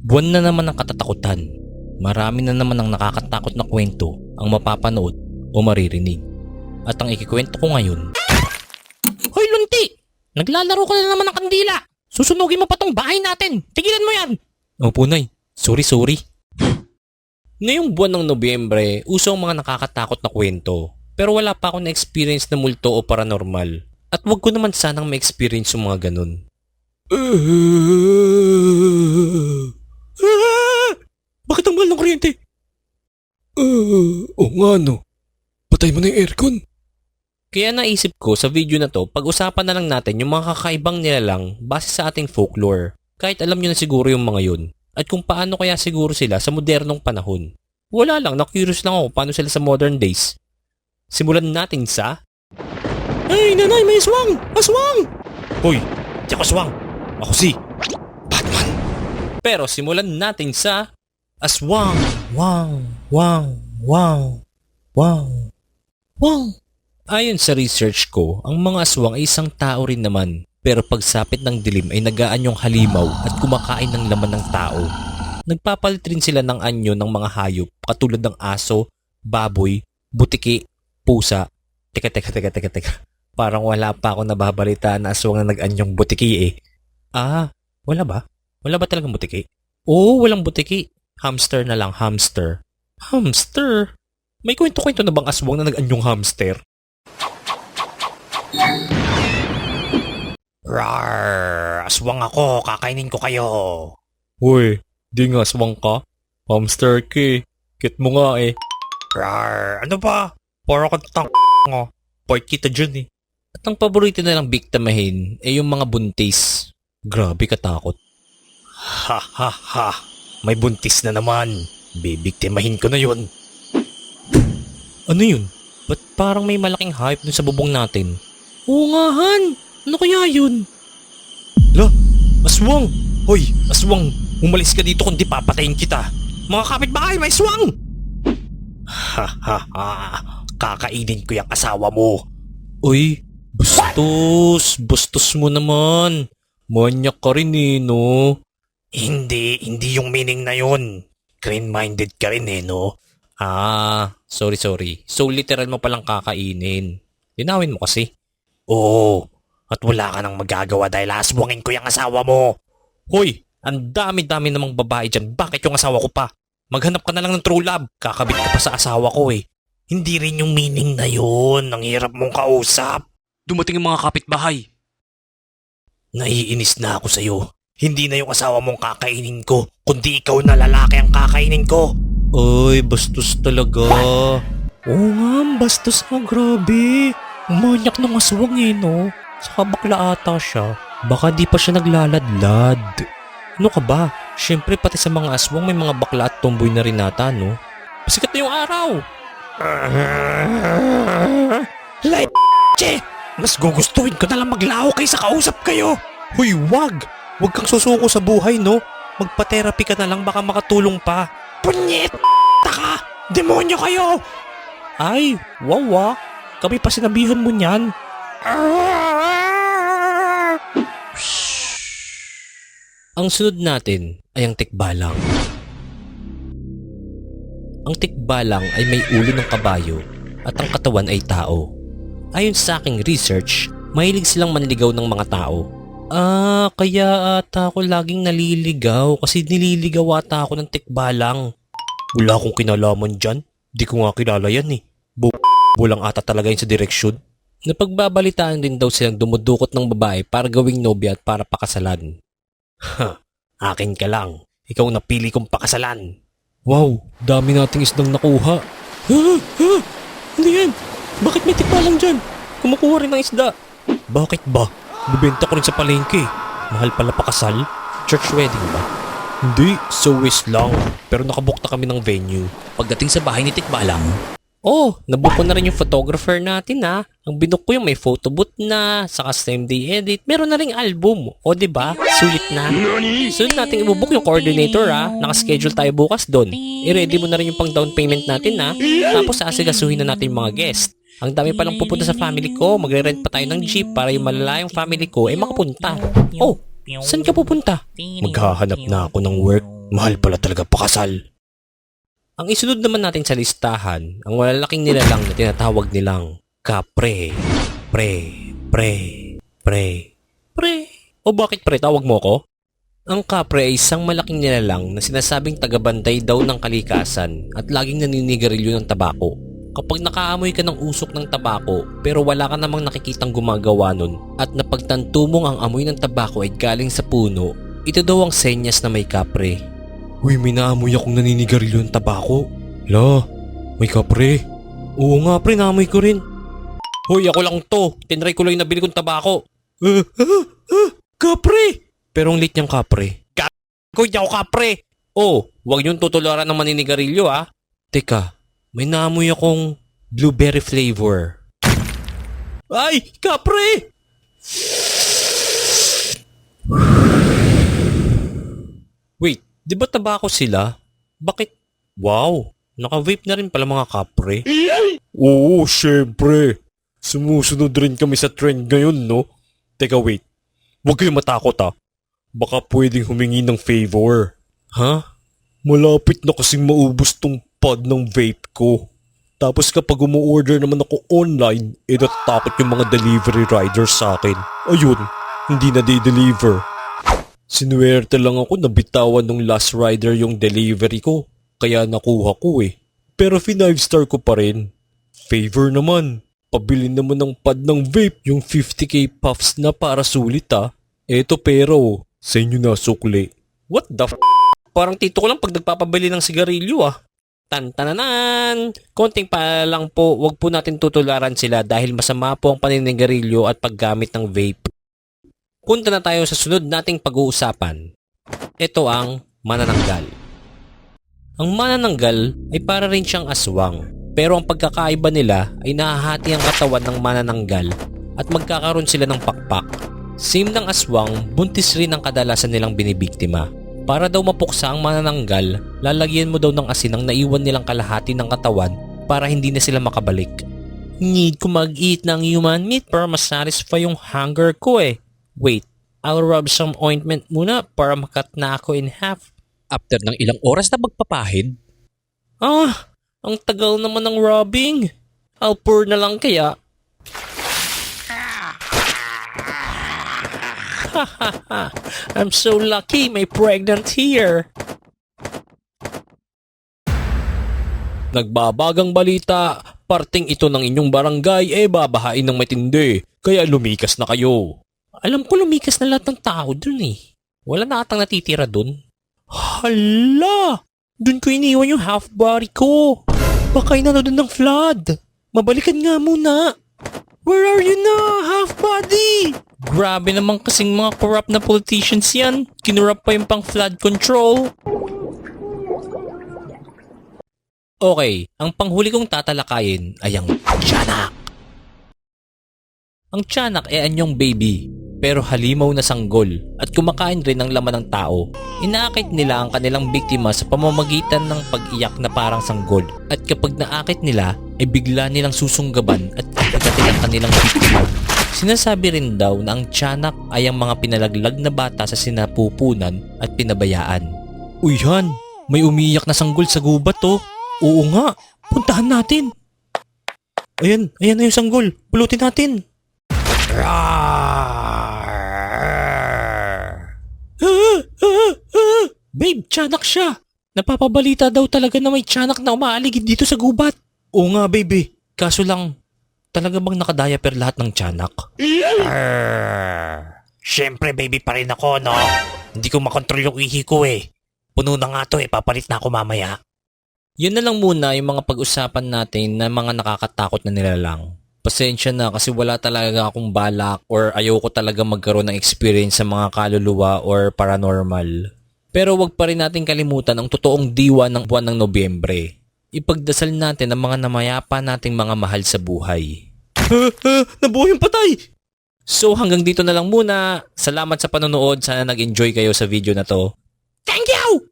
Buwan na naman ang katatakutan. Marami na naman ang nakakatakot na kwento ang mapapanood o maririnig. At ang ikikwento ko ngayon. Hoy Lunti! Naglalaro ka na naman ng kandila! Susunugin mo pa tong bahay natin! Tigilan mo yan! Opo Nay, sorry. Ngayong buwan ng Nobyembre, uso ang mga nakakatakot na kwento. Pero wala pa ako na-experience na multo o paranormal. At wag ko naman sanang ma-experience yung mga ganun. Bakit ang mahal ng kuryente? Oo nga no. Patay mo na yung aircon. Kaya naisip ko sa video na to, pag-usapan na lang natin yung mga kakaibang nilalang base sa ating folklore. Kahit alam nyo na siguro yung mga yun. At kung paano kaya siguro sila sa modernong panahon. Wala lang, na-curious lang ako paano sila sa modern days. Simulan natin sa... Hey nanay, may aswang! Aswang! Hoy, di ako aswang. Ako si... Batman. Pero simulan natin sa... Aswang! Wang! Ayon sa research ko, ang mga aswang ay isang tao rin naman. Pero pagsapit ng dilim ay nag-aanyong halimaw at kumakain ng laman ng tao. Nagpapalit rin sila ng anyo ng mga hayop katulad ng aso, baboy, butiki, pusa. Teka. Parang wala pa akong nababalitaan na aswang na nag-anyong butiki eh. Ah, wala ba? Wala ba talagang butiki? Oo, walang butiki. Hamster na lang, hamster. Hamster? May kwento-kwento na bang aswang na nag-anyong hamster? Rawr! Aswang ako, kakainin ko kayo. Hoy, di nga aswang ka? Hamster ka eh. Kit mo nga eh. Rawr! Ano ba? Para ka tang nga. Part kita dyan eh. At ang paborito na lang biktamahin ay yung mga buntis. Grabe katakot. Ha. May buntis na naman. Bibiktimahin ko na yun. Ano yun? Ba't parang may malaking hype dun sa bubong natin? Oo nga Han! Ano kaya yun? La! Aswang! Hoy! Aswang! Umalis ka dito kundi papatayin kita! Mga kapitbahay! May aswang! Ha! Kakainin ko yung asawa mo! Uy! Bastos mo naman! Manyak ka rin eh, no? Hindi yung meaning na yun. Green-minded ka rin eh, no? Sorry. So literal mo palang kakainin. Linawin mo kasi. Oo, at wala ka nang magagawa dahil aswangin ko yung asawa mo. Hoy, ang dami-dami namang babae dyan. Bakit yung asawa ko pa? Maghanap ka na lang ng true love. Kakabit ka pa sa asawa ko eh. Hindi rin yung meaning na yun. Ang hirap mong kausap. Dumating yung mga kapitbahay. Naiinis na ako sa'yo. Hindi na yung asawa mong kakainin ko, kundi ikaw na lalaki ang kakainin ko. Ay, bastos talaga. Oo nga, bastos nga, grabe. Manyak ng aswang eh, no? Saka bakla ata siya. Baka di pa siya naglaladlad. Ano ka ba? Siyempre pati sa mga aswang may mga bakla at tomboy na rin nata, no? Pasikat na yung araw. Like, che! Mas gugustuhin ko na lang maglaho kaysa kausap kayo. Huy, wag! Huwag kang susuko sa buhay, no? Magpa-therapy ka na lang, baka makatulong pa. Punyet! Taka! Demonyo kayo! Ay, wawa. Kami pa sinabihan mo niyan. Ang sunod natin ay ang tikbalang. Ang tikbalang ay may ulo ng kabayo at ang katawan ay tao. Ayon sa aking research, mahilig silang manligaw ng mga tao. Kaya ata ako laging naliligaw kasi nililigaw ata ako ng tikbalang. Wala akong kinalaman dyan. Di ko nga kilala yan eh. Bulang ata talaga yun sa direksyon. Napagbabalitaan din daw silang dumudukot ng babae para gawing nobya at para pakasalan. Akin ka lang. Ikaw napili kong pakasalan. Wow, dami nating isdang nakuha. Ano yan? Bakit may tikbalang dyan? Kumukuha rin ng isda. Bakit ba? Bibenta ko rin sa palengke. Mahal pala pakasal? Church wedding ba? Hindi, sewist lang. Pero nakabook na kami ng venue. Pagdating sa bahay ni Tikbalang, nabook ko na rin yung photographer natin ha. Ang binook ko yung may photo booth na, saka same day edit. Meron na ring album. O diba? Sulit na. Sunod natin ibubook yung coordinator ha. Nakaschedule tayo bukas doon. I-ready mo na rin yung pang down payment natin ha. Tapos asigasuhin na natin yung mga guest. Ang dami palang pupunta sa family ko. Magre-rent pa tayo ng jeep para yung malalayong family ko ay makapunta. Saan ka pupunta? Maghahanap na ako ng work. Mahal pala talaga pakasal. Ang isunod naman natin sa listahan, ang malalaking nilalang na tinatawag nilang kapre. Pre. O bakit pre, tawag mo ko? Ang kapre ay isang malaking nilalang na sinasabing tagabantay daw ng kalikasan at laging naninigarilyo ng tabako. Kapag nakaamoy ka ng usok ng tabako pero wala ka namang nakikitang gumagawa nun at napagtanto mong ang amoy ng tabako ay galing sa puno, ito daw ang senyas na may kapre. Uy, may naamoy akong naninigarilyo ng tabako. La, may kapre. Oo nga pre, naamoy ko rin. Hoy, ako lang to. Tinry ko lang yung nabili kong tabako. Kapre! Pero ang lit niyang kapre. Gago, hindi ako kapre! Oh, huwag niyong tutularan ng maninigarilyo ah. Teka, may naamoy akong blueberry flavor. Ay, kapre! Wait, di ba tabako sila? Bakit? Wow, naka-vape na rin pala mga kapre. Oo, syempre. Sumusunod rin kami sa trend ngayon, no? Teka, wait. Huwag kayong matakot ah. Baka pwedeng humingi ng favor. Ha? Malapit na kasing maubos tong pod ng vape ko. Tapos kapag umu-order naman ako online, natatakot yung mga delivery riders sa akin. Ayun, hindi na de-deliver. Sinuwerte lang ako na bitawan ng last rider yung delivery ko. Kaya nakuha ko eh. Pero 5-star ko pa rin. Favor naman. Pabili naman ng pad ng vape yung 50k puffs na para sulit ah. Eto pero, sa inyo na sukli. What the f***? Parang tito ko lang pag nagpapabili ng sigarilyo ah. Tantananan! Konting pa lang po, wag po natin tutularan sila dahil masama po ang paninigarilyo at paggamit ng vape. Punta na tayo sa sunod nating pag-uusapan. Ito ang manananggal. Ang manananggal ay para rin siyang aswang. Pero ang pagkakaiba nila ay nahahati ang katawan ng manananggal at magkakaroon sila ng pakpak. Same ng aswang, buntis rin ang kadalasan nilang binibiktima. Para daw mapuksa ang manananggal, lalagyan mo daw ng asin ang naiwan nilang kalahati ng katawan para hindi na sila makabalik. Need ko mag-eat ng human meat para masatisfy yung hunger ko eh. Wait, I'll rub some ointment muna para makat na ako in half. After ng ilang oras na magpapahid, ang tagal naman ng rubbing. I'll pour na lang kaya. I'm so lucky may pregnant here. Nagbabagang balita, parting ito ng inyong barangay babahain ng matindi. Kaya lumikas na kayo. Alam ko lumikas na lahat ng tao dun eh. Wala na atang natitira dun. Hala! Dun ko iniwan yung half body ko. Baka inano dun ng flood. Mabalikan nga muna. Where are you na, half body? Grabe naman kasing mga corrupt na politicians yan. Kinurap pa yung pang flood control. Okay, ang panghuli kong tatalakayin ay ang tiyanak. Ang tiyanak ay anyong baby, pero halimaw na sanggol at kumakain rin ng laman ng tao. Inaakit nila ang kanilang biktima sa pamamagitan ng pag-iyak na parang sanggol. At kapag naakit nila, ay bigla nilang susunggaban at kagatin ang kanilang biktima. Sinasabi rin daw na ang tiyanak ay ang mga pinalaglag na bata sa sinapupunan at pinabayaan. Uy Han, may umiiyak na sanggol sa gubat oh. Oo nga, puntahan natin. Ayan na yung sanggol. Pulutin natin. Babe, tiyanak siya. Napapabalita daw talaga na may tiyanak na umaaligid dito sa gubat. Oo nga, baby. Kaso lang, talaga bang nakadiaper lahat ng tiyanak? Siyempre, baby pa rin ako, no? Hindi ko makontrol yung ihi ko eh. Puno na nga to eh, papalit na ako mamaya. Yun na lang muna yung mga pag-usapan natin na mga nakakatakot na nilalang. Pasensya na kasi wala talaga akong balak or ayoko talaga magkaroon ng experience sa mga kaluluwa or paranormal. Pero wag pa rin natin kalimutan ang totoong diwa ng buwan ng Nobyembre. Ipagdasal natin ang mga namayapa nating mga mahal sa buhay. Nabuhay yung patay! So hanggang dito na lang muna. Salamat sa panonood. Sana nag-enjoy kayo sa video na to. Thank you!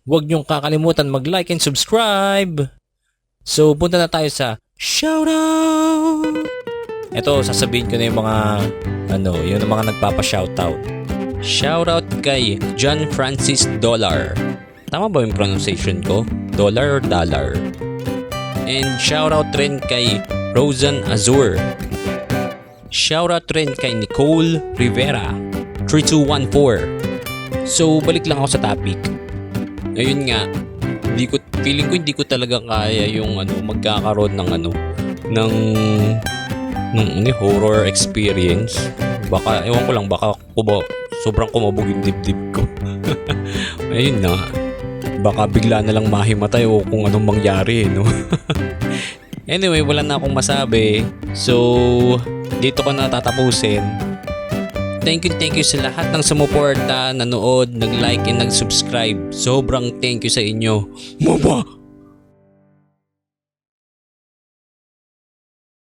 Huwag niyong kakalimutan mag-like and subscribe. So, punta na tayo sa shoutout. Ito, sasabihin ko na yung mga, yung mga nagpapa-shoutout. Shoutout kay John Francis Dollar, Tama ba yung pronunciation ko? Dollar or dollar? And shoutout rin kay Rosan Azur. Shoutout rin kay Nicole Rivera 3214. So balik lang ako sa topic. Ayun nga, feeling ko hindi ko talaga kaya yung magkakaroon ng horror experience. Baka ewan ko lang, baka sobrang kumabog yung dibdib ko. Ayun na. Baka bigla na lang mahimatay o kung anong mangyari, no? Anyway, wala na akong masabi. So, dito ko na tatapusin. Thank you sa lahat ng sumuporta, nanood, nag-like and nag-subscribe. Sobrang thank you sa inyo. Mama!